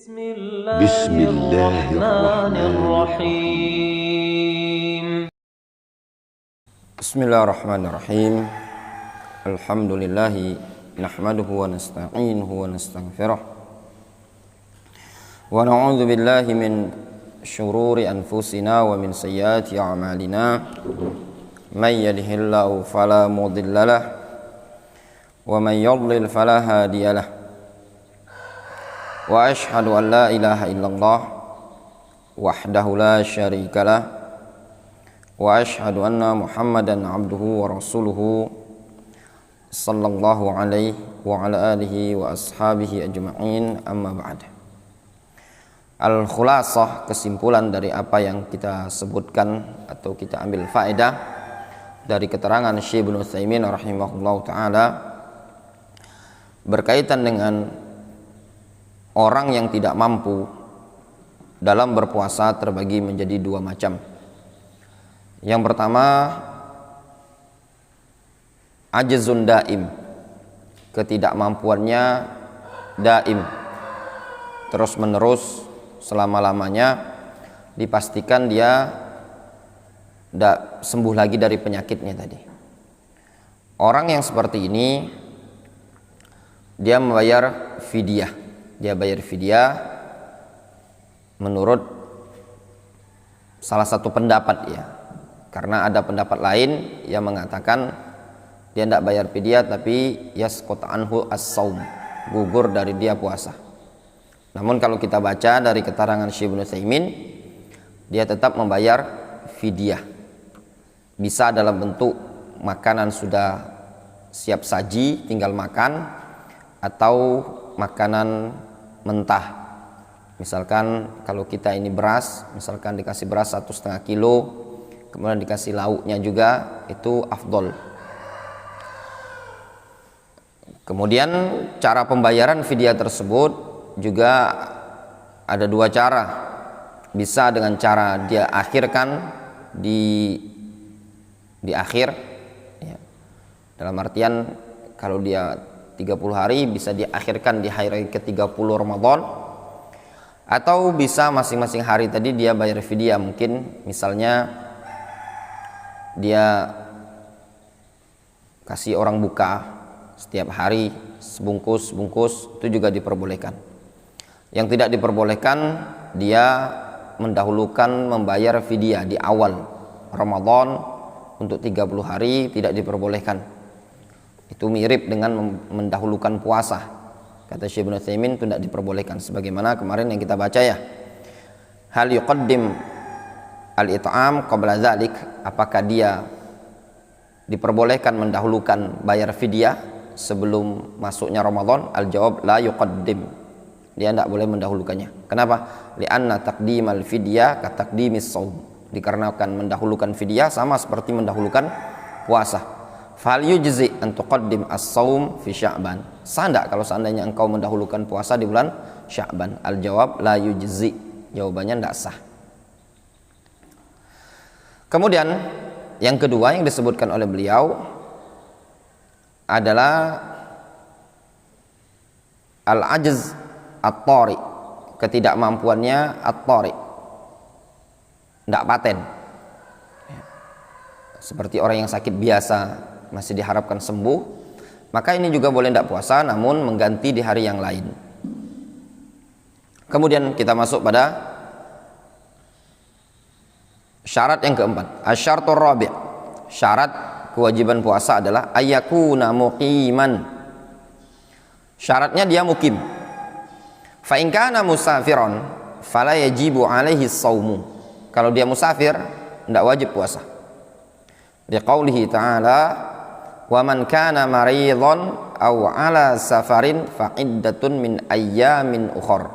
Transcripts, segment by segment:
بسم الله الرحمن الرحيم بسم الله الرحمن الرحيم الحمد لله نحمده ونستعينه ونستغفره ونعوذ بالله من شرور أنفسنا ومن سيئات أعمالنا من يهده الله فلا مضل له ومن يضلل فلا هادي له وأشهد أن لا إله إلا الله وحده لا شريك له وأشهد أن محمدا عبده ورسوله صلى الله عليه وعلى آله وأصحابه أجمعين أما بعد. Al-khulasah, kesimpulan dari apa yang kita sebutkan atau kita ambil faedah dari keterangan Syekh Ibnu Utsaimin rahimahullah ta'ala berkaitan dengan orang yang tidak mampu dalam berpuasa terbagi menjadi dua macam. Yang pertama, ajzun daim, ketidakmampuannya daim, terus menerus selama-lamanya, dipastikan dia tidak sembuh lagi dari penyakitnya tadi. Orang yang seperti ini dia membayar fidyah. Dia bayar fidyah menurut salah satu pendapat ya, karena ada pendapat lain yang mengatakan dia tidak bayar fidyah tapi yasqut anhu as-saum, gugur dari dia puasa. Namun kalau kita baca dari keterangan Syekh Ibnu Utsaimin, dia tetap membayar fidyah, bisa dalam bentuk makanan sudah siap saji tinggal makan, atau makanan mentah. Misalkan kalau kita ini beras, misalkan dikasih beras 1,5 kilo, kemudian dikasih lauknya juga, itu afdol. Kemudian cara pembayaran fidyah tersebut juga ada dua cara. Bisa dengan cara dia akhirkan di akhir ya. Dalam artian kalau dia 30 hari bisa diakhirkan di hari ke-30 Ramadan, atau bisa masing-masing hari tadi dia bayar fidyah. Mungkin misalnya dia kasih orang buka setiap hari sebungkus, itu juga diperbolehkan. Yang tidak diperbolehkan, dia mendahulukan membayar fidyah di awal Ramadan untuk 30 hari, tidak diperbolehkan. Itu mirip dengan mendahulukan puasa. Kata Syekh Ibnu Utsaimin itu tidak diperbolehkan, sebagaimana kemarin yang kita baca ya. Hal yuqaddim al-it'am qabla dzalik, apakah dia diperbolehkan mendahulukan bayar fidyah sebelum masuknya Ramadan? Al-jawab la yuqaddim, dia tidak boleh mendahulukannya. Kenapa? Li'anna taqdimal fidyah ka taqdimis shaum, dikarenakan mendahulukan fidyah sama seperti mendahulukan puasa. Fal yujzi an tuqaddim as-shaum fi Sya'ban. Sah enggak kalau seandainya engkau mendahulukan puasa di bulan Sya'ban? Al-jawab la yujzi, jawabannya enggak sah. Kemudian yang kedua yang disebutkan oleh beliau adalah al-ajz at-tari, ketidakmampuannya at-tari, enggak paten. Seperti orang yang sakit biasa masih diharapkan sembuh, maka ini juga boleh tidak puasa, namun mengganti di hari yang lain. Kemudian kita masuk pada syarat yang keempat, asyartur rabi'. Syarat kewajiban puasa adalah ayyakuna muqiman. Syaratnya dia mukim. Fa in kana musafiron fala yajibu alaihi shaumu. Kalau dia musafir tidak wajib puasa. Liqaulihi ta'ala wa man kana maridhan aw ala safarin fa iddatun min ayyamin ukhar.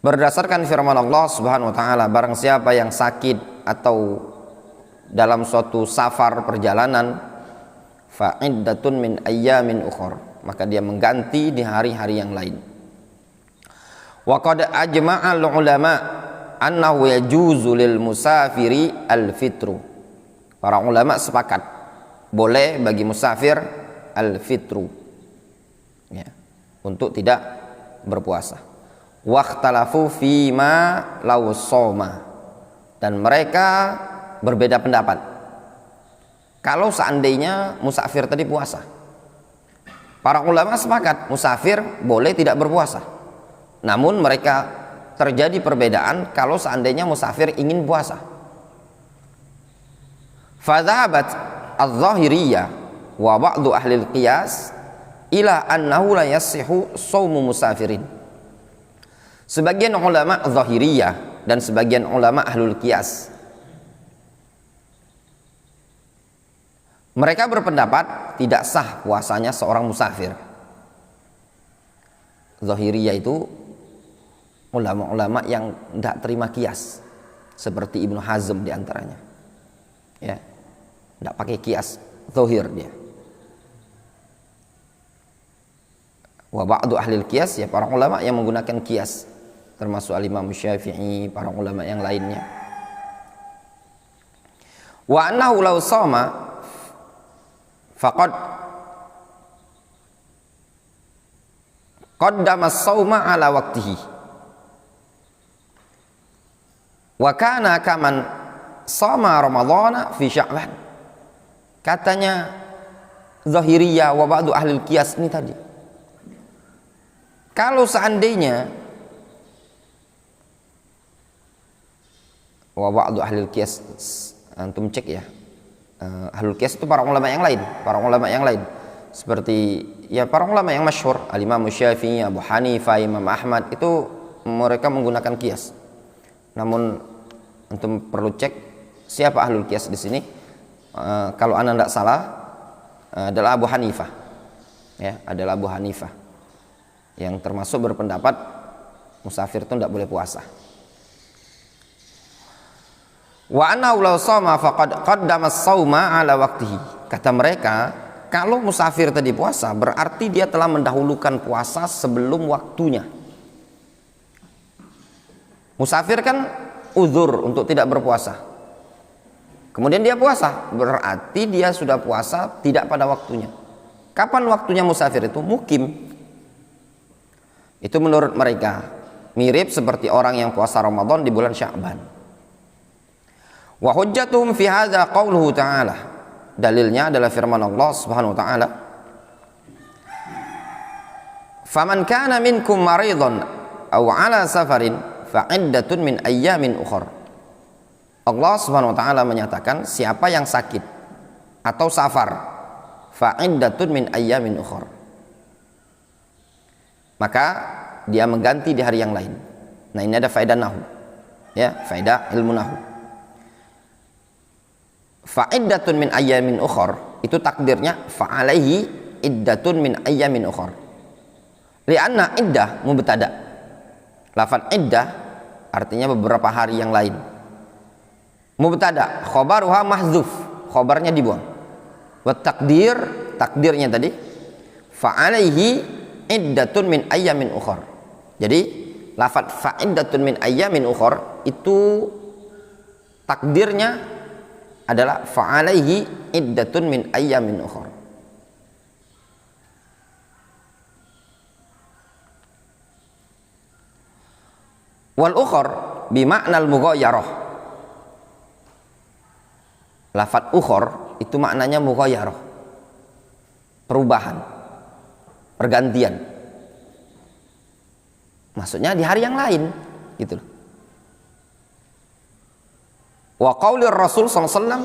Berdasarkan firman Allah Subhanahu wa taala, barang siapa yang sakit atau dalam suatu safar perjalanan, fa iddatun min ayyamin ukhar, maka dia mengganti di hari-hari yang lain. Wa qad ajma'al ulama annahu yajuzu lil musafiri al-fitru. Para ulama sepakat boleh bagi musafir al-fitru ya, untuk tidak berpuasa. Wakhtalafu fima law soma, dan mereka berbeda pendapat kalau seandainya musafir tadi puasa. Para ulama sepakat musafir boleh tidak berpuasa, namun mereka terjadi perbedaan kalau seandainya musafir ingin puasa. Fadhahabat adh-dhahiriyah wa ba'du ahli al-qiyas ila annahu la yasihu shaumu musafirin. Sebagian ulama Zahiriyah dan sebagian ulama Ahlul Qiyas, mereka berpendapat tidak sah puasanya seorang musafir. Zahiriyah itu ulama-ulama yang tidak terima qiyas, seperti Ibnu Hazm diantaranya, ya, tidak pakai qiyas, zahir dia. Wa ba'du ahlil qiyas, ya para ulama yang menggunakan qiyas, termasuk al-Imam Syafi'i, para ulama yang lainnya. Wa annahu law shama faqad qaddama as-shauma ala waqtihi wa kana kaman shama ramadhana fi sya'ban. Katanya Zahiriyah wa ba'du ahli qiyas ini tadi, kalau seandainya wa ba'du ahlul qiyas, antum cek ya, ahlul qiyas itu para ulama yang lain, seperti ya para ulama yang masyhur, al-Imam Syafi'i, Abu Hanifah, Imam Ahmad, itu mereka menggunakan qiyas. Namun antum perlu cek siapa ahlul qiyas di sini. Kalau anda tidak salah adalah Abu Hanifah, ya, adalah Abu Hanifah yang termasuk berpendapat musafir itu tidak boleh puasa. Wa annahu law shama faqad qaddama as-shauma ala waqtihi. Kata mereka, kalau musafir tadi puasa berarti dia telah mendahulukan puasa sebelum waktunya. Musafir kan uzur untuk tidak berpuasa, kemudian dia puasa, berarti dia sudah puasa tidak pada waktunya. Kapan waktunya musafir itu? Mukim. Itu menurut mereka mirip seperti orang yang puasa Ramadan di bulan Sya'ban. Wa hujjatuhum fi hadza qauluhu ta'ala. Dalilnya adalah firman Allah Subhanahu wa taala, "Faman kana minkum maridhan aw 'ala safarin fa 'iddatun min ayyamin ukhra." Allah Subhanahu wa taala menyatakan siapa yang sakit atau safar, fa 'iddatun min ayyamin ukhra, maka dia mengganti di hari yang lain. Nah, ini ada faedah nahu, ya, faedah ilmu nahu. Fa'iddatun min ayyamin ukhar, itu takdirnya fa'alaihi iddatun min ayyamin ukhar. Lianna iddah mubtada. Lafaz iddah artinya beberapa hari yang lain. Mubtada, khobaruha mahdzuf, khobarnya dibuang. Wa takdir, takdirnya tadi fa'alaihi iddatun min ayyamin ukhar. Jadi lafaz fa'iddatun min ayyamin ukhar itu takdirnya adalah fa'alaihi iddatun min ayyamin ukhra. Wal ukhar bima'nal mughayyarah. Lafaz ukhar itu maknanya mughayyarah, perubahan, pergantian. Maksudnya di hari yang lain gitu loh. Wa qaulir Rasul sallallahu alaihi wasallam,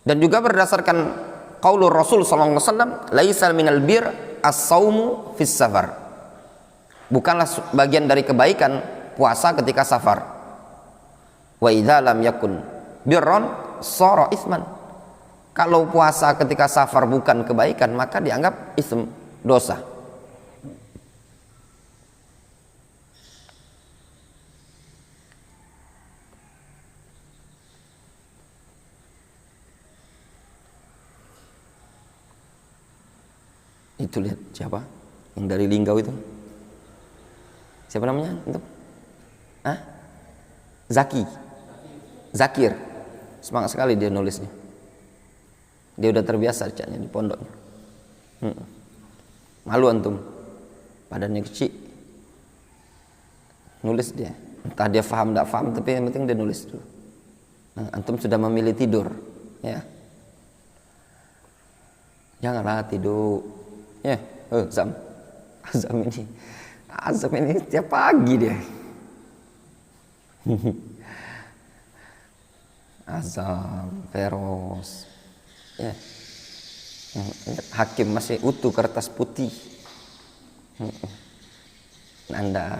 dan juga berdasarkan qaulur Rasul sallallahu alaihi wasallam, laisa minal bir as-saumu fis safar. Bukanlah bagian dari kebaikan puasa ketika safar. Wa idza lam yakun birron shara isman. Kalau puasa ketika safar bukan kebaikan, maka dianggap ism, dosa. Itu lihat siapa yang dari Linggau itu, siapa namanya itu? Zakir, semangat sekali dia nulisnya. Dia udah terbiasa bacanya di pondoknya. Malu antum, badannya kecil. Nulis dia. Entah dia paham tidak paham, tapi yang penting dia nulis dulu. Nah, antum sudah memilih tidur, ya. Janganlah tidur. Ya, Azam. Azam ini tiap pagi dia. Azam, Feros. Ya. Hakim masih utuh kertas putih. Anda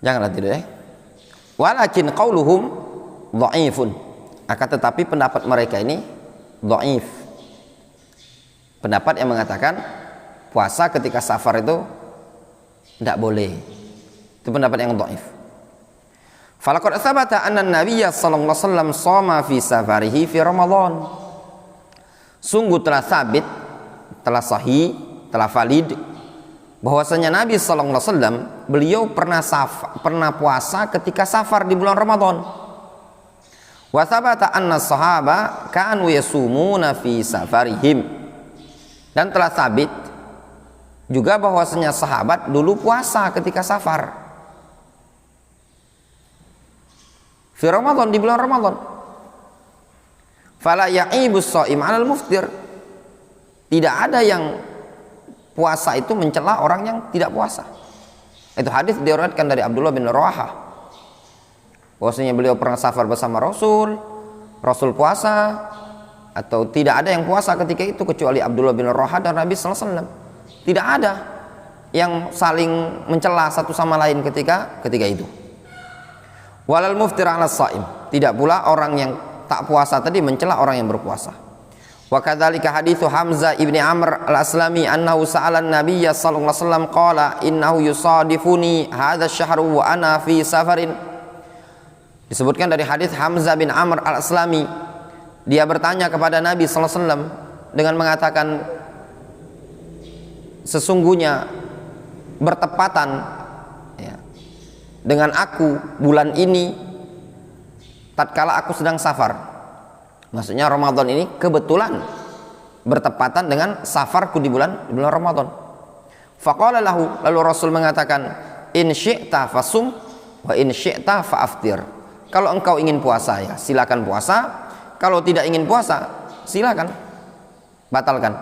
janganlah tidur, ya. Walakin qauluhum dhaifun. Akan tetapi pendapat mereka ini dhaif. Pendapat yang mengatakan puasa ketika safar itu tidak boleh. Itu pendapat yang dhaif. Falaqad tsabata anna an-nabiyya sallallahu alaihi wasallam shoma fi safarihi fi Ramadan. Sungguh telah sabit, telah sahih, telah valid bahwasanya Nabi sallallahu alaihi wasallam beliau pernah puasa ketika safar di bulan Ramadan. Wa tsabata anna sahaba kanu yasumuna fi safarihim. Dan telah sabit juga bahwasanya sahabat dulu puasa ketika safar. Fi Ramadan, di bulan Ramadan. Fala ya'ibus shaim 'alal muftir. Tidak ada yang puasa itu mencela orang yang tidak puasa. Itu hadis diriwayatkan dari Abdullah bin Rawahah. Bahwasanya beliau pernah safar bersama Rasul puasa, atau tidak ada yang puasa ketika itu kecuali Abdullah bin Rawahah dan Nabi sallallahu alaihi wasallam. Tidak ada yang saling mencela satu sama lain ketika itu. Walal muftir 'ala shaim. Tidak pula orang yang tak puasa tadi mencela orang yang berpuasa. Wa kadzalika haditsu Hamzah ibni Amr al-Aslami annahu sa'ala an-nabiyya sallallahu alaihi wasallam qala innahu yusadifuni hadha asy-syahru wa ana fi safarin. Disebutkan dari hadis Hamzah bin Amr al-Aslami, dia bertanya kepada Nabi sallallahu alaihi wasallam dengan mengatakan, sesungguhnya bertepatan, ya, dengan aku bulan ini tatkala aku sedang safar. Maksudnya Ramadan ini kebetulan bertepatan dengan safarku di bulan Ramadan. Faqala lahu, lalu Rasul mengatakan, in syi'ta fasum wa in syi'ta fa'aftir. Kalau engkau ingin puasa, ya silakan puasa. Kalau tidak ingin puasa, silakan batalkan.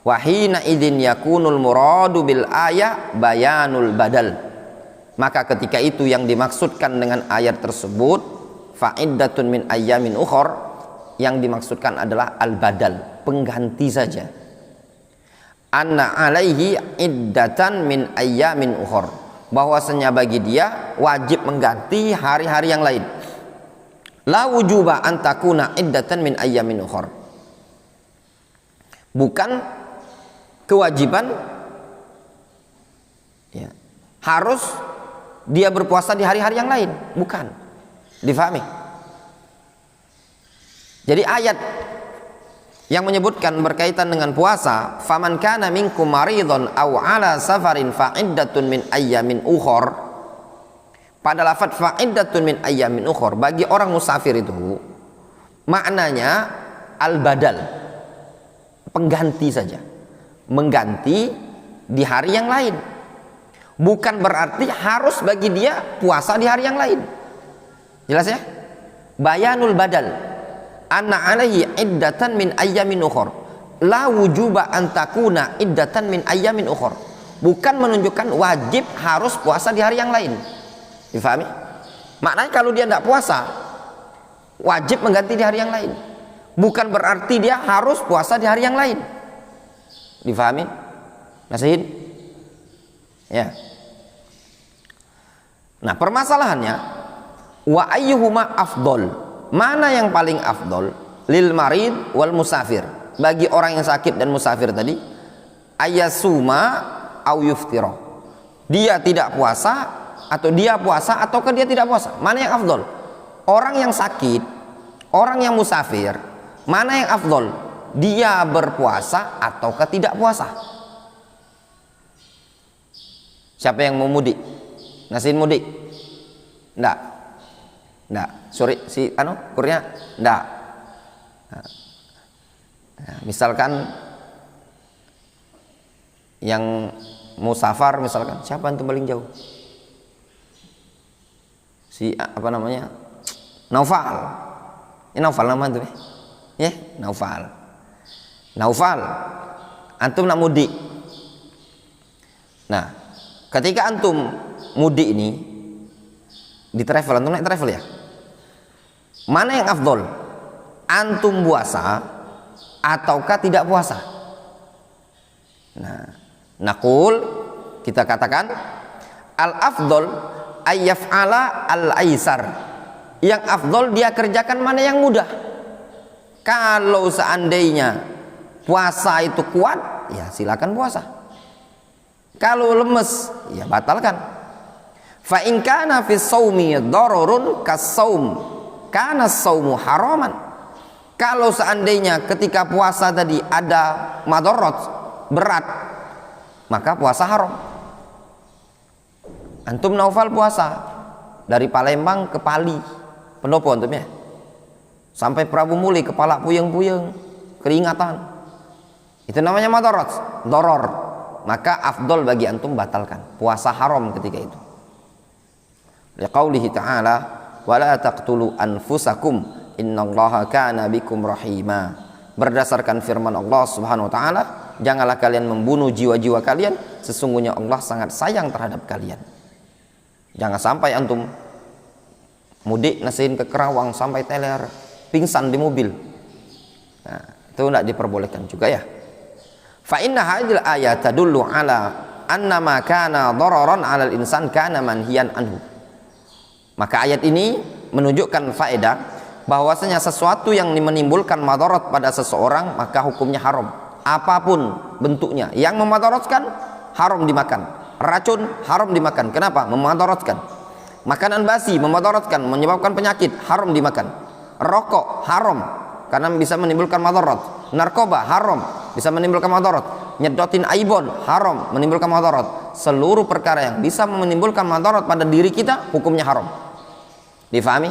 Wa hina idzin yakunul muradu bil ayat bayanul badal. Maka ketika itu yang dimaksudkan dengan ayat tersebut fa'iddatun min ayyamin ukhor, yang dimaksudkan adalah al-badal, pengganti saja. Anna alaihi iddatan min ayyamin ukhor, bahwasanya bagi dia wajib mengganti hari-hari yang lain. La wujuba an takuna iddatan min ayyamin ukhor. Bukan kewajiban, ya, harus dia berpuasa di hari-hari yang lain, bukan. Difahami? Jadi ayat yang menyebutkan berkaitan dengan puasa, faman kana minkum maridun aw ala safarin fa iddatun min ayyamin ukhor, pada lafaz fa iddatun min ayyamin ukhor, bagi orang musafir itu maknanya al-badal, pengganti saja, mengganti di hari yang lain, bukan berarti harus bagi dia puasa di hari yang lain. Jelas ya? Bayanul badal, anna alaihi iddatan min ayyamin ukhor, la wujuba an takuna iddatan min ayyamin ukhor, bukan menunjukkan wajib harus puasa di hari yang lain. Difahami? Maknanya kalau dia tidak puasa wajib mengganti di hari yang lain, bukan berarti dia harus puasa di hari yang lain. Difahami? Nasihin? Ya. Nah, permasalahannya wa ayyuhuma afdol, mana yang paling afdol lil marid wal musafir, bagi orang yang sakit dan musafir tadi, ayasuma au yuftira, dia tidak puasa atau dia puasa ataukah dia tidak puasa, mana yang afdol? Orang yang sakit, orang yang musafir, mana yang afdol? Dia berpuasa ataukah tidak puasa? Siapa yang mau mudik? Nasihin mudik? Enggak. Sorry, si kurnya enggak. Nah, misalkan yang mau safar misalkan, siapa antum paling jauh? Si apa namanya? Naufal. Ini Naufal nama antum ya? Naufal. Naufal. Antum nak mudik. Nah, ketika antum mudik ini di travel, antum naik travel ya? Mana yang afdol? Antum puasa ataukah tidak puasa? Nah, naqul, kita katakan al afdol ayyaf'ala al aisar. Yang afdol dia kerjakan mana yang mudah. Kalau seandainya puasa itu kuat, ya silakan puasa. Kalau lemes, ya batalkan. Fa in kana fi shaumi dararun kas-shaum kana as-shaumu haraman. Kalau seandainya ketika puasa tadi ada madarat berat, maka puasa haram. Antum Naufal puasa dari Palembang ke Pali, pendopo antum ya, sampai Prabu Muli kepala puyeng-puyeng, keringatan, itu namanya madarat, doror. Maka afdol bagi antum batalkan, puasa haram ketika itu. Liqaulihi ta'ala wala taqtulu anfusakum innallaha kana bikum rahima. Berdasarkan firman Allah Subhanahu wa taala, janganlah kalian membunuh jiwa-jiwa kalian, sesungguhnya Allah sangat sayang terhadap kalian. Jangan sampai antum mudik nasihin ke Kerawang sampai teler, pingsan di mobil. Nah, itu tidak diperbolehkan juga ya. Fa inna hadhil ayat tadullu ala anna ma kana dararan 'alal insan kana manhiyan anhu. Maka ayat ini menunjukkan faedah bahwasanya sesuatu yang menimbulkan madarat pada seseorang maka hukumnya haram. Apapun bentuknya, yang memadaratkan haram dimakan. Racun haram dimakan. Kenapa? Memadaratkan. Makanan basi memadaratkan, menyebabkan penyakit, haram dimakan. Rokok haram karena bisa menimbulkan madarat. Narkoba haram, bisa menimbulkan madarat. Nyedotin aibon haram, menimbulkan madarat. Seluruh perkara yang bisa menimbulkan madarat pada diri kita hukumnya haram. Difahami?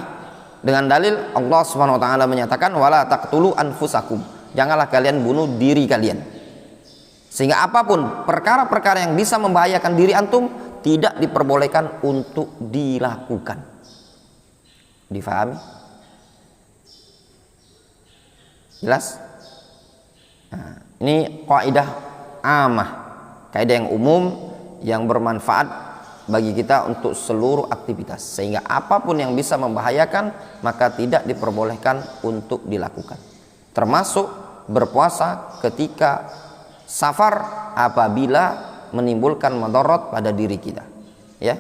Dengan dalil Allah Subhanahu wa taala menyatakan wala taqtulu anfusakum. Janganlah kalian bunuh diri kalian. Sehingga apapun perkara-perkara yang bisa membahayakan diri antum tidak diperbolehkan untuk dilakukan. Difahami? Jelas? Nah, ini kaidah amah, kaidah yang umum yang bermanfaat bagi kita untuk seluruh aktivitas, sehingga apapun yang bisa membahayakan maka tidak diperbolehkan untuk dilakukan, termasuk berpuasa ketika safar apabila menimbulkan madarat pada diri kita ya.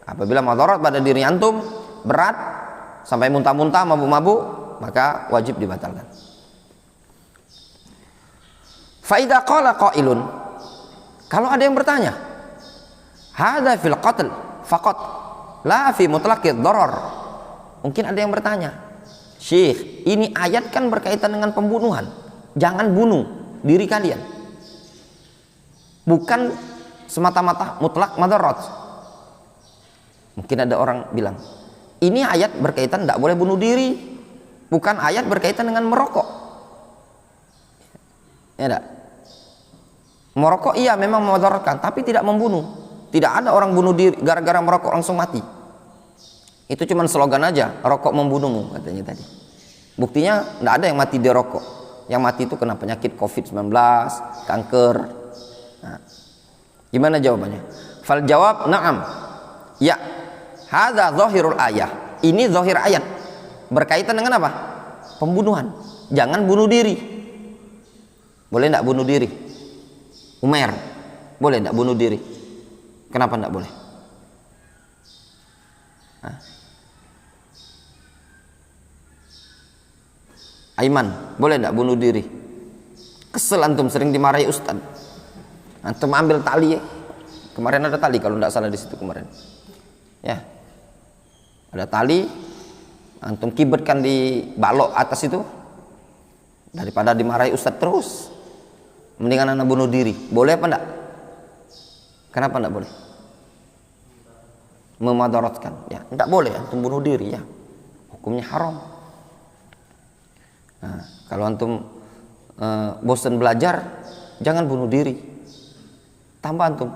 Apabila madarat pada diri antum berat sampai muntah-muntah, mabuk-mabuk, maka wajib dibatalkan. Fa idza qala qailun, kalau ada yang bertanya, hadza fil qatl faqat la fi mutlaqid darar. Mungkin ada yang bertanya, Syekh, ini ayat kan berkaitan dengan pembunuhan, jangan bunuh diri kalian, bukan semata-mata mutlak madarat. Mungkin ada orang bilang, ini ayat berkaitan tidak boleh bunuh diri, bukan ayat berkaitan dengan merokok. Ya enggak? Merokok iya memang memadaratkan, tapi tidak membunuh. Tidak ada orang bunuh diri gara-gara merokok langsung mati. Itu cuma slogan aja, rokok membunuhmu katanya tadi. Buktinya tidak ada yang mati di rokok. Yang mati itu kena penyakit COVID-19, kanker. Nah, gimana jawabannya? Fal jawab na'am. Ya, hadza zahirul ayah. Ini zahir ayat. Berkaitan dengan apa? Pembunuhan. Jangan bunuh diri. Boleh enggak bunuh diri? Umair, boleh enggak bunuh diri? Kenapa enggak boleh? Hah? Aiman, boleh enggak bunuh diri? Kesel antum sering dimarahi ustaz. Antum ambil tali ya. Kemarin ada tali kalau enggak salah di situ kemarin. Ya. Ada tali, antum kibetkan di balok atas itu. Daripada dimarahi ustaz terus, mendingan anak bunuh diri. Boleh apa enggak? Kenapa enggak boleh? Memadaratkan. Ya, enggak boleh antum bunuh diri ya. Hukumnya haram. Nah, kalau antum bosan belajar, jangan bunuh diri. Tambah antum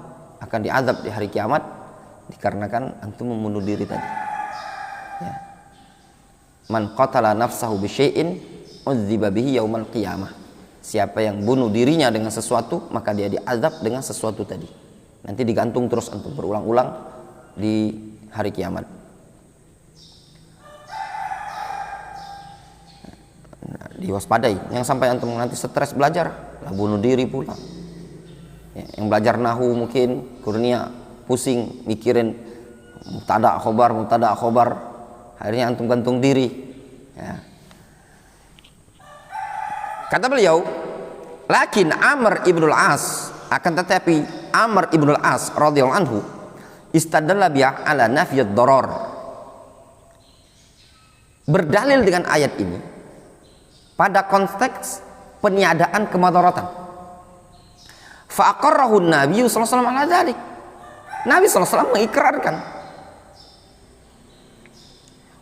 akan diazab di hari kiamat dikarenakan antum membunuh diri tadi. Ya. Man qatala nafsahu bisyai'in udziba bihi yaumal qiyamah. Siapa yang bunuh dirinya dengan sesuatu, maka dia diazab dengan sesuatu tadi. Nanti digantung terus antum berulang-ulang di hari kiamat. Nah, diwaspadai, yang sampai antum nanti stres belajar, lah bunuh diri pula. Ya, yang belajar nahu mungkin kurnia pusing mikirin mubtada khobar, akhirnya antum gantung diri. Ya. Kata beliau, lakin Amr ibnul As, akan tetapi Amr ibnul As radhiyallahu anhu istadalla bi'a ala nafyid darar, berdalil dengan ayat ini pada konteks peniadaan kemudaratan. Fa aqarrahu Nabi sallallahu alaihi wasallam ala dzalik. Nabi sallallahu alaihi wasallam mengikrarkan.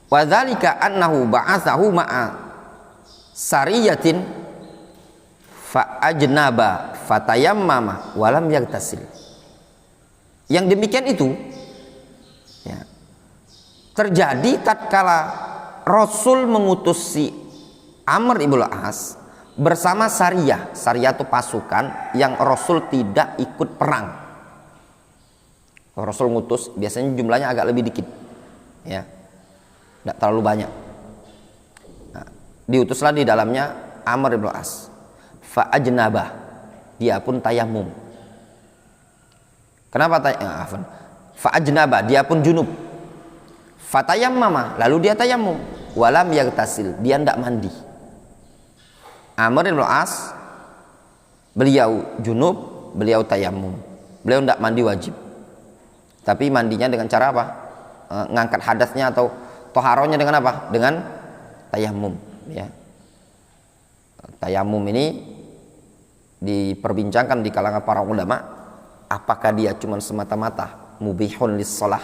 Wa dzalika annahu ba'atsahu ma'a sariyatin fa ajnaba fatayammama wa lam yaghtasil. Yang demikian itu ya, terjadi tatkala Rasul mengutus si Amr ibn As bersama Sariyah. Sariyah itu pasukan yang Rasul tidak ikut perang. Rasul ngutus biasanya jumlahnya agak lebih dikit, ya, tidak terlalu banyak. Nah, diutuslah di dalamnya Amr ibn As. Fa ajnabah, dia pun tayamum. Kenapa tayamum? Fa ajnabah, dia pun junub. Fa tayammama, lalu dia tayamum. Walam yaghtasil, dia tidak mandi. Amr ibn As, beliau junub, beliau tayamum. Beliau tidak mandi wajib. Tapi mandinya dengan cara apa? Ngangkat hadasnya atau toharonya dengan apa? Dengan tayamum. Ya. Tayamum ini diperbincangkan di kalangan para ulama. Apakah dia cuma semata-mata mubihun lis sholah,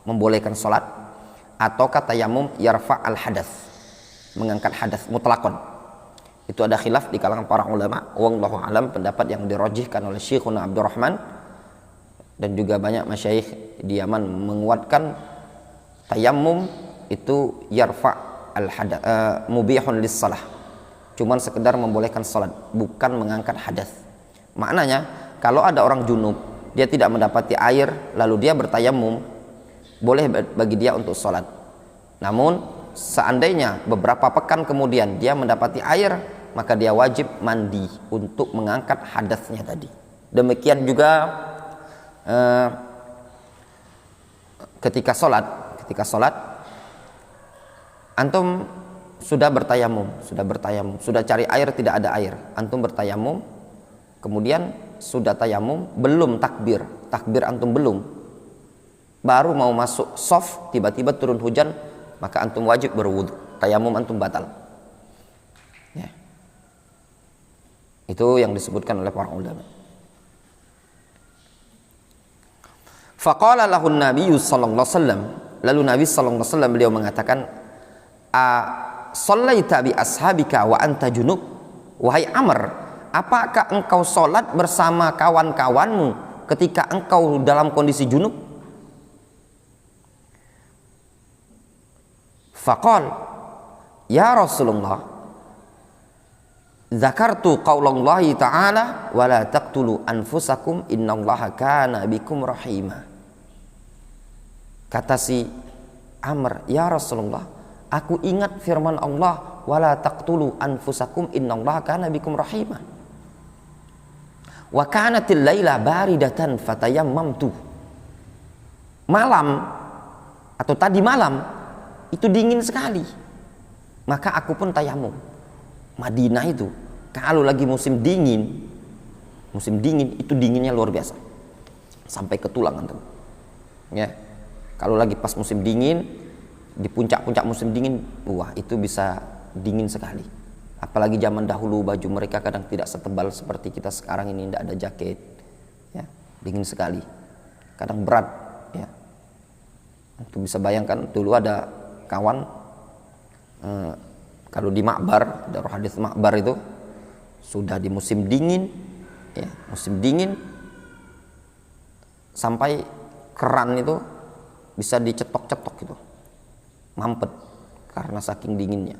membolehkan sholat, ataukah tayamum yarfa al hadas, mengangkat hadas mutlakon. Itu ada khilaf di kalangan para ulama. Wallahu alam, pendapat yang dirajihkan oleh Syekhuna Abdurrahman dan juga banyak masyayikh di Yaman menguatkan tayamum itu yarfa al hadas, mubihun lis salah, cuman sekedar membolehkan salat, bukan mengangkat hadas. Maknanya kalau ada orang junub, dia tidak mendapati air lalu dia bertayamum, boleh bagi dia untuk salat. Namun seandainya beberapa pekan kemudian dia mendapati air, maka dia wajib mandi untuk mengangkat hadasnya tadi. Demikian juga ketika sholat antum sudah bertayamum, sudah cari air, tidak ada air, antum bertayamum, kemudian sudah tayamum, belum takbir antum belum, baru mau masuk shaf, tiba-tiba turun hujan, maka antum wajib berwudu, tayamum antum batal. Ya. Itu yang disebutkan oleh para ulama. Faqala lahu Nabi sallallahu alaihi wasallam, lalu Nabi sallallahu alaihi wasallam beliau mengatakan, a shallaita bi ashabika wa anta junub? Wahai Amr, apakah engkau salat bersama kawan-kawanmu ketika engkau dalam kondisi junub? Faqal, ya Rasulullah, zakartu qaulallahi ta'ala wa la taqtulu anfusakum innallaha kana bikum rahima. Kata si Amr, ya Rasulullah, aku ingat firman Allah, wala taqtulu anfusakum innallaha kana bikum rahimah. Wa kanatil laila baridatan fatayammamtu. Malam atau tadi malam itu dingin sekali, maka aku pun tayamum. Madinah itu kalau lagi musim dingin itu dinginnya luar biasa, sampai ke tulang antum. Ya. Kalau lagi pas musim dingin, di puncak-puncak musim dingin, wah itu bisa dingin sekali. Apalagi zaman dahulu baju mereka kadang tidak setebal seperti kita sekarang ini, tidak ada jaket, ya, dingin sekali, kadang berat, ya. Itu bisa bayangkan dulu ada kawan, kalau di Ma'bar, ada hadis Ma'bar itu sudah di musim dingin, ya, musim dingin, sampai keran itu bisa dicetok-cetok gitu, mampet karena saking dinginnya.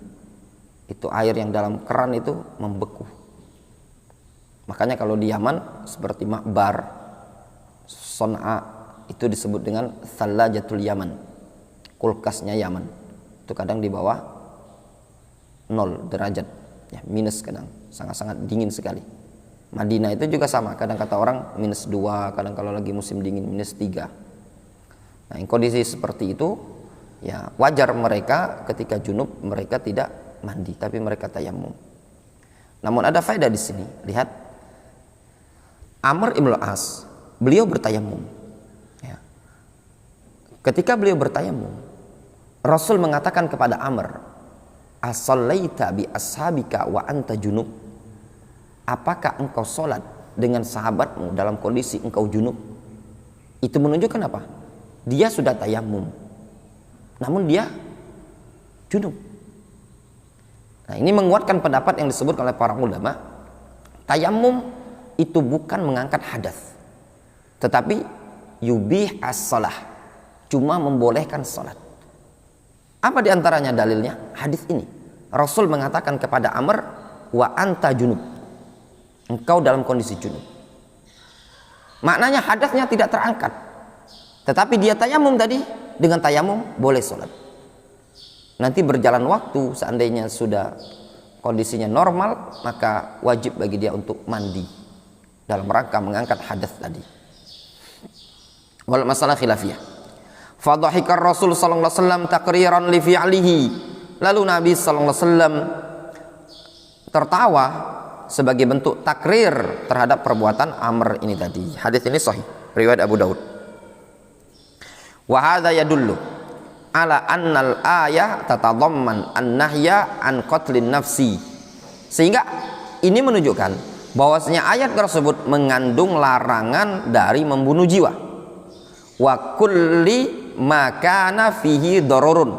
Itu air yang dalam keran itu membeku. Makanya kalau di Yaman seperti Ma'bar, Son'a, itu disebut dengan Thalajatul Yaman, kulkasnya Yaman. Itu kadang di bawah 0 derajat, ya, minus kadang, sangat-sangat dingin sekali. Madinah itu juga sama, kadang kata orang -2, kadang kalau lagi musim dingin -3. Nah, yang kondisi seperti itu, ya wajar mereka ketika junub mereka tidak mandi, tapi mereka tayamum. Namun ada faedah di sini. Lihat, Amr ibn al-As, beliau bertayamum. Ya. Ketika beliau bertayamum, Rasul mengatakan kepada Amr, "As-sallaita bi ashabika wa anta junub?" Apakah engkau sholat dengan sahabatmu dalam kondisi engkau junub? Itu menunjukkan apa? Dia sudah tayamum, namun dia junub. Nah, ini menguatkan pendapat yang disebut oleh para ulama, tayamum itu bukan mengangkat hadas, tetapi yubih as-salah, cuma membolehkan salat. Apa diantaranya dalilnya? Hadis ini. Rasul mengatakan kepada Amr, wa anta junub, engkau dalam kondisi junub. Maknanya hadasnya tidak terangkat, tetapi dia tayamum tadi, dengan tayamum boleh salat. Nanti berjalan waktu, seandainya sudah kondisinya normal, maka wajib bagi dia untuk mandi dalam rangka mengangkat hadas tadi. Wal masalah khilafiyah. Fadhahikar Rasul sallallahu alaihi wasallam taqriran li fi'lihi. Lalu Nabi sallallahu alaihi wasallam tertawa sebagai bentuk takrir terhadap perbuatan Amr ini tadi. Hadis ini sahih, riwayat Abu Daud. Wa hadza yadullu ala annal ayah tatadamman an-nahya an qatlin nafsi. Sehingga ini menunjukkan bahwasanya ayat tersebut mengandung larangan dari membunuh jiwa. Wa kulli ma kana fihi dararun,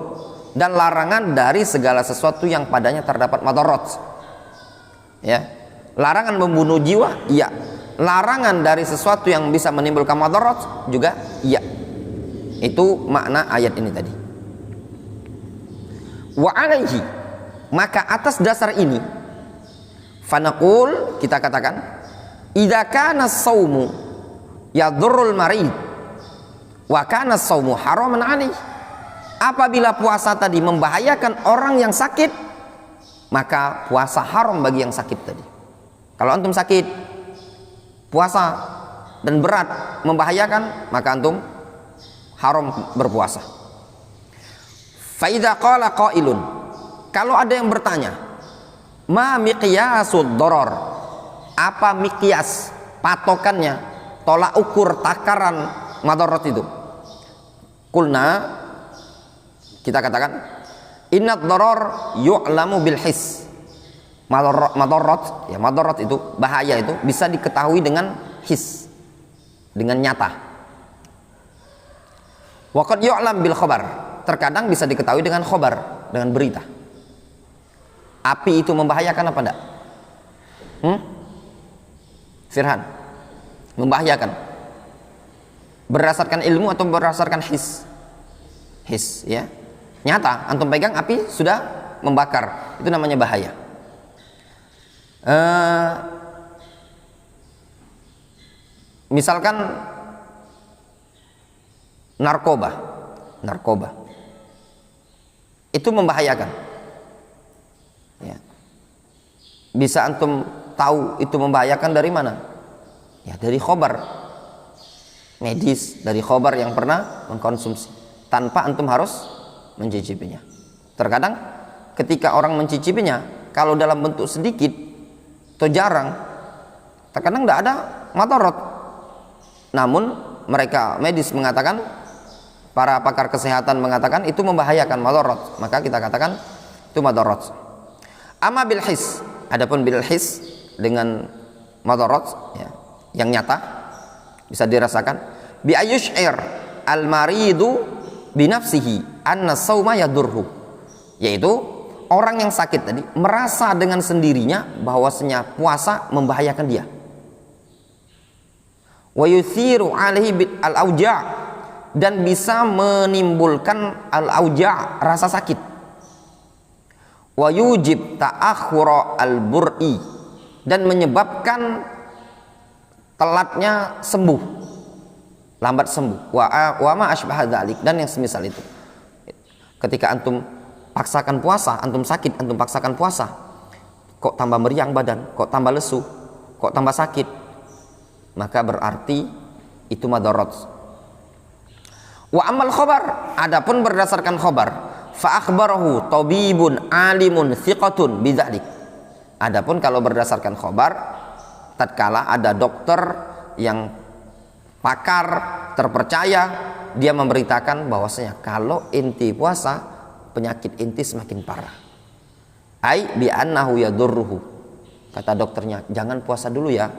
dan larangan dari segala sesuatu yang padanya terdapat madarat. Ya, larangan membunuh jiwa, iya. Larangan dari sesuatu yang bisa menimbulkan madarat juga, iya. Itu makna ayat ini tadi. Wa alaihi, maka atas dasar ini fanaqul, kita katakan, idza kana as-saumu yadurrul marid wa kana as-saumu haraman alaihi. Apabila puasa tadi membahayakan orang yang sakit, maka puasa haram bagi yang sakit tadi. Kalau antum sakit, puasa dan berat membahayakan, maka antum haram berpuasa. Fa idza qala qailun, kalau ada yang bertanya, ma miqyasud darar, apa miqyas, patokannya, tolak ukur, takaran madarat itu? Kulna, kita katakan, innad darar yu'lamu bil his. Madarat, ya, madarat itu, bahaya itu bisa diketahui dengan his, dengan nyata. Wa qad yu'lam bil khabar, terkadang bisa diketahui dengan khabar, dengan berita. Api itu membahayakan apa enggak? Firhan, membahayakan berdasarkan ilmu atau berdasarkan his? His, ya, nyata, antum pegang api sudah membakar, itu namanya bahaya. Misalkan narkoba itu membahayakan. Ya. Bisa antum tahu itu membahayakan dari mana? Ya, dari khobar medis, dari khobar yang pernah mengkonsumsi, tanpa antum harus mencicipinya. Terkadang ketika orang mencicipinya, kalau dalam bentuk sedikit atau jarang, terkadang tidak ada madarat. Namun mereka medis mengatakan, para pakar kesehatan mengatakan itu membahayakan, madarat, maka kita katakan itu madarat. Amma bil his, adapun bil his dengan madarat, ya, yang nyata bisa dirasakan, bi ayyush'ir al maridu bi nafsihi anna sauma yadurru, yaitu orang yang sakit tadi merasa dengan sendirinya bahwasanya puasa membahayakan dia. wa yuthiru alaihi al-auja', dan bisa menimbulkan al-auja', rasa sakit, wa yujib ta'akhura al-bur'i, dan menyebabkan telatnya sembuh, lambat sembuh, wa ma asbah dzalik, dan yang semisal itu. Ketika antum paksakan puasa, antum sakit, antum paksakan puasa, kok tambah meriang badan, kok tambah lesu, kok tambah sakit, maka berarti itu madarat. Wa amal khabar, adapun berdasarkan khabar, fa akhbarahu tabibun alimun thiqatun bidzalik. Adapun kalau berdasarkan khabar, tatkala ada dokter yang pakar terpercaya, dia memberitakan bahwasanya kalau inti puasa, penyakit inti semakin parah. Ai bi annahu yadurruhu. Kata dokternya, jangan puasa dulu ya.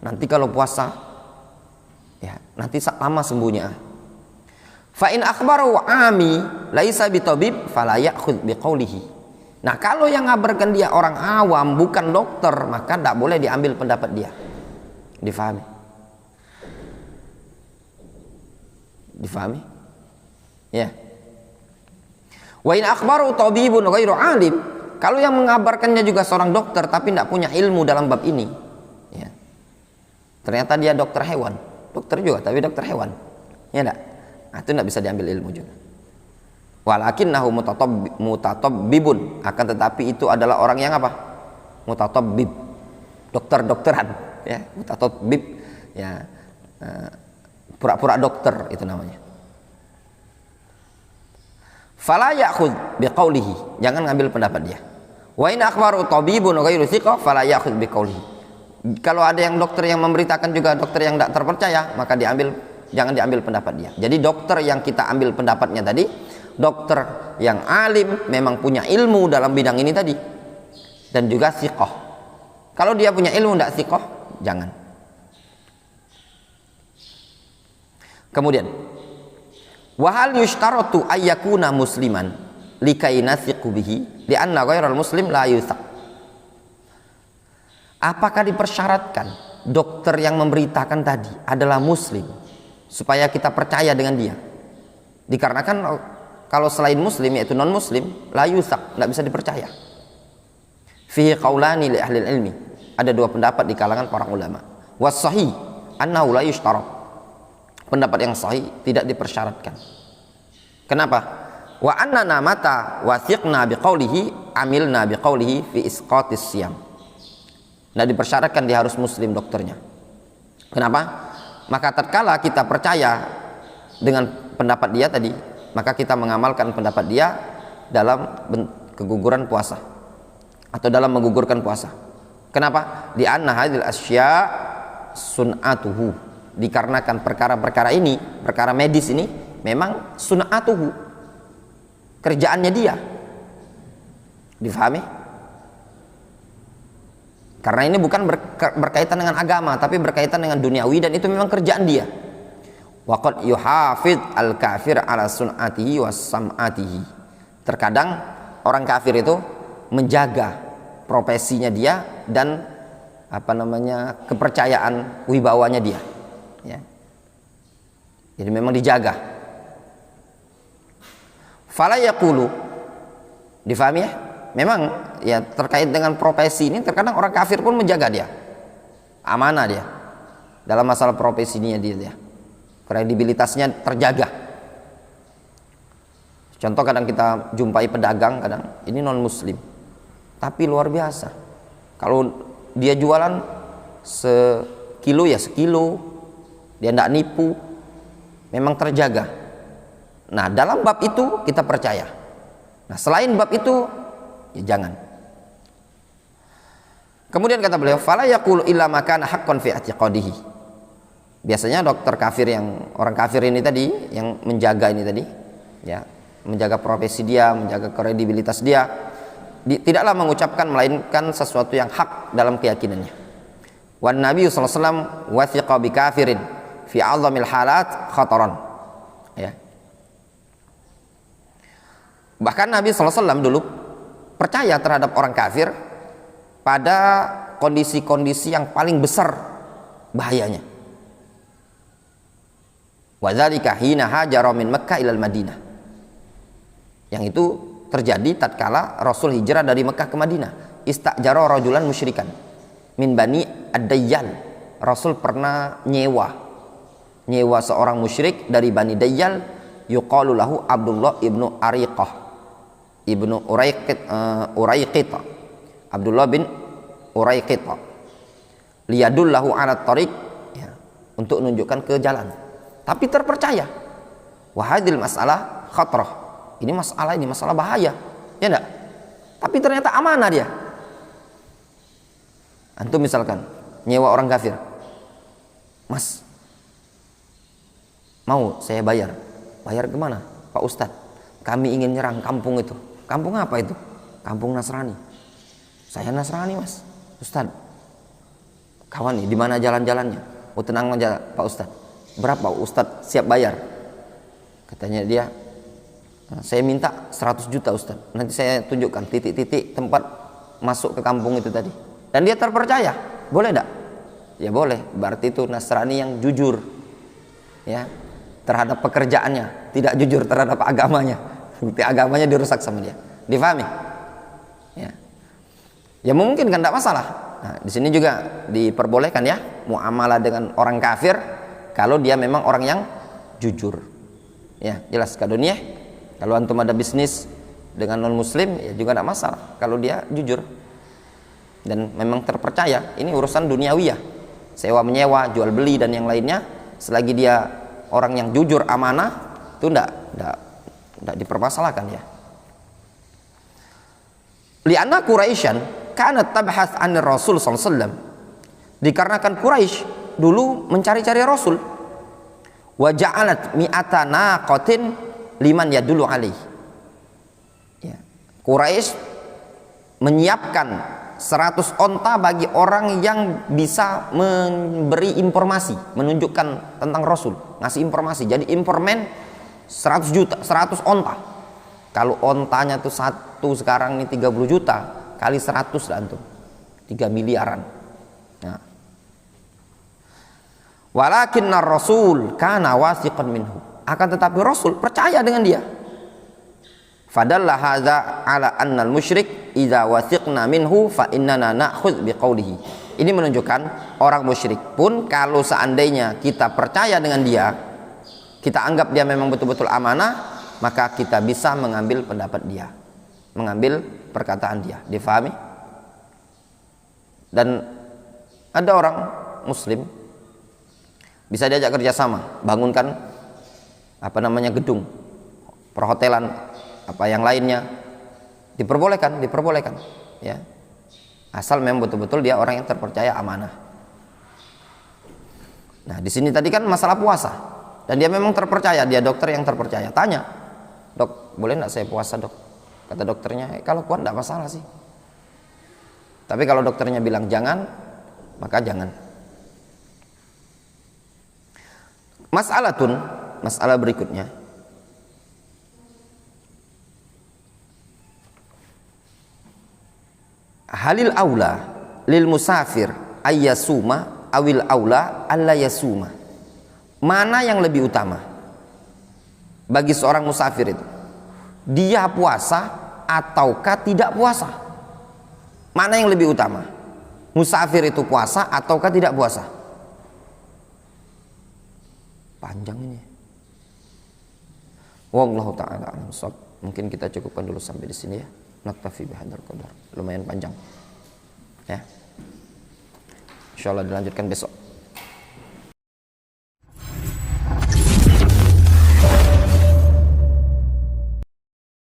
Nanti kalau puasa ya, nanti lama sembuhnya. Fa in akhbaru ami laisa bitabib fala ya'khudh biqaulihi. Nah, kalau yang ngabarkan dia orang awam, bukan dokter, maka tidak boleh diambil pendapat dia. Difahami? Difahami? Ya. Wa in akhbaru tabibun ghairu alim, kalau yang mengabarkannya juga seorang dokter tapi tidak punya ilmu dalam bab ini, ya. Ternyata dia dokter hewan, dokter juga tapi dokter hewan, ya enggak? Nah, itu tidak bisa diambil ilmu juga. Walakinnahu mutatabbibun, akan tetapi itu adalah orang yang apa? Mutatabbib, dokter-dokteran, ya, mutatabbib, ya, pura-pura dokter itu namanya. Fala ya'khudh biqaulihi, jangan ngambil pendapat dia. Wa in akhbaru tabibun ghairu thiqah fala ya'khudh biqaulihi. Kalau ada yang dokter yang memberitakan juga dokter yang tidak terpercaya, maka jangan diambil pendapat dia. Jadi dokter yang kita ambil pendapatnya tadi, dokter yang alim, memang punya ilmu dalam bidang ini tadi, dan juga thiqah. Kalau dia punya ilmu tidak thiqah, jangan. Kemudian, wa hal yushtaratu ayyakuna musliman likai nathiqu bihi li'anna ghairal muslim la yuthaq. Apakah dipersyaratkan dokter yang memberitakan tadi adalah muslim supaya kita percaya dengan dia? Dikarenakan kalau selain muslim yaitu non muslim, la yuthaq, tidak bisa dipercaya. Fihi qaulani li ahli ilmi, ada dua pendapat di kalangan para ulama. Was sahih annahu la yushtarat, pendapat yang sahih tidak dipersyaratkan. Kenapa? Wa annana mata wathiqna biqaulihi amilna biqaulihi fi isqatis siyam. Tidak dipersyaratkan dia harus muslim dokternya. Kenapa? Maka tatkala kita percaya dengan pendapat dia tadi, maka kita mengamalkan pendapat dia dalam keguguran puasa atau dalam menggugurkan puasa. Kenapa? Di anna hadhil asya sun'atuhu, dikarenakan perkara-perkara ini, perkara medis ini memang sun'atuhu, kerjaannya dia. Difahami? Karena ini bukan berkaitan dengan agama, tapi berkaitan dengan duniawi, dan itu memang kerjaan dia. Waqad yuhafid al-kafir ala sun'atihi was sam'atihi. Terkadang orang kafir itu menjaga profesinya dia dan kepercayaan wibawanya dia, ya. Jadi memang dijaga. Fala yaqulu, difahami ya? Memang ya terkait dengan profesi ini terkadang orang kafir pun menjaga dia, amanah dia dalam masalah profesinya dia, kredibilitasnya terjaga. Contoh, kadang kita jumpai pedagang, kadang ini non muslim tapi luar biasa, kalau dia jualan sekilo ya sekilo, dia tidak nipu, memang terjaga. Nah, dalam bab itu kita percaya. Nah, selain bab itu ya jangan. Kemudian kata beliau, fala yaqulu illa ma kana haqqan fi i'tiqadihi. Biasanya dokter kafir, yang orang kafir ini tadi, yang menjaga ini tadi, ya, menjaga profesi dia, menjaga kredibilitas dia, tidaklah mengucapkan melainkan sesuatu yang hak dalam keyakinannya. Wan Nabi sallallahu alaihi wasallam wathiqa bi kafirin fi 'azamil halat khataran. Ya. Bahkan Nabi sallallahu alaihi wasallam dulu percaya terhadap orang kafir pada kondisi-kondisi yang paling besar bahayanya. Wa dzalika hina hajara min Makkah ilal Madinah. Yang itu terjadi tatkala Rasul hijrah dari Mekah ke Madinah. Istajara rajulan musyrikan min Bani Ad-Dayyal. Rasul pernah nyewa seorang musyrik dari Bani Dayyal, yuqalu lahu Abdullah ibnu Ariqah ibnu Uraiqita, Abdullah bin Uraiqita, liyadullahu ala tariq, ya, untuk menunjukkan ke jalan, tapi terpercaya. Wahadil masalah khatrah, ini masalah bahaya, ya enggak? Tapi ternyata amanah dia. Antum misalkan nyewa orang kafir, Mas, mau saya bayar kemana? Pak Ustadz, kami ingin nyerang kampung itu. Kampung apa itu? Kampung Nasrani. Saya Nasrani, Mas. Ustadz, kawan nih, di mana jalan-jalannya? Oh, tenang aja Pak Ustadz. Berapa Ustadz siap bayar? Katanya dia, saya minta 100 juta Ustadz. Nanti saya tunjukkan titik-titik tempat masuk ke kampung itu tadi. Dan dia terpercaya. Boleh enggak? Ya boleh. Berarti itu Nasrani yang jujur, ya, terhadap pekerjaannya, tidak jujur terhadap agamanya. Bukti agamanya dirusak sama dia. Difahami? Ya. Ya mungkin kan tidak masalah. Nah, di sini juga diperbolehkan ya muamalah dengan orang kafir kalau dia memang orang yang jujur. Ya, jelas ke dunia. Kalau antum ada bisnis dengan non muslim ya juga tidak masalah kalau dia jujur dan memang terpercaya. Ini urusan duniawiyah, sewa menyewa, jual beli dan yang lainnya. Selagi dia orang yang jujur, amanah, itu tidak dipermasalahkan ya. Lianna Quraisyan kanat tabhath an Rasul sallallahu alaihi wasallam. Dikarenakan Quraisy dulu mencari-cari Rasul. Wa ja'alat mi'ata naqatin liman yadullu alaihi. Ya. Quraisy menyiapkan 100 onta bagi orang yang bisa memberi informasi, menunjukkan tentang Rasul, ngasih informasi. Jadi informan 100 juta, 100 onta. Kalau ontanya tuh satu sekarang ini 30 juta, kali 100 lah antum, 3 miliaran. Nah. Walakinna Rasul kana wasiqan minhu. Akan tetapi Rasul percaya dengan dia. Fadalla hadza ala anna al-musyrik idza wasiqna minhu fa innana na'khudz biqaulihi. Ini menunjukkan orang musyrik pun kalau seandainya kita percaya dengan dia, kita anggap dia memang betul-betul amanah, maka kita bisa mengambil pendapat dia, mengambil perkataan dia. Difahami? Dan ada orang muslim bisa diajak kerjasama, bangunkan gedung, perhotelan, apa yang lainnya, diperbolehkan ya, asal memang betul-betul dia orang yang terpercaya, amanah. Nah di sini tadi kan masalah puasa, dan dia memang terpercaya, dia dokter yang terpercaya. Tanya, dok, boleh nggak saya puasa dok? Kata dokternya, kalau kuat nggak masalah sih. Tapi kalau dokternya bilang jangan, maka jangan. Masalah berikutnya, halil aula lil musafir ayyasuma awil aula alla yasuma. Mana yang lebih utama bagi seorang musafir itu? Dia puasa ataukah tidak puasa? Mana yang lebih utama? Musafir itu puasa ataukah tidak puasa? Panjang ini. Wallahu ta'ala a'lam. Mungkin kita cukupkan dulu sampai di sini ya. Naktafi bihadzal qadar. Lumayan panjang. Ya. Insyaallah dilanjutkan besok.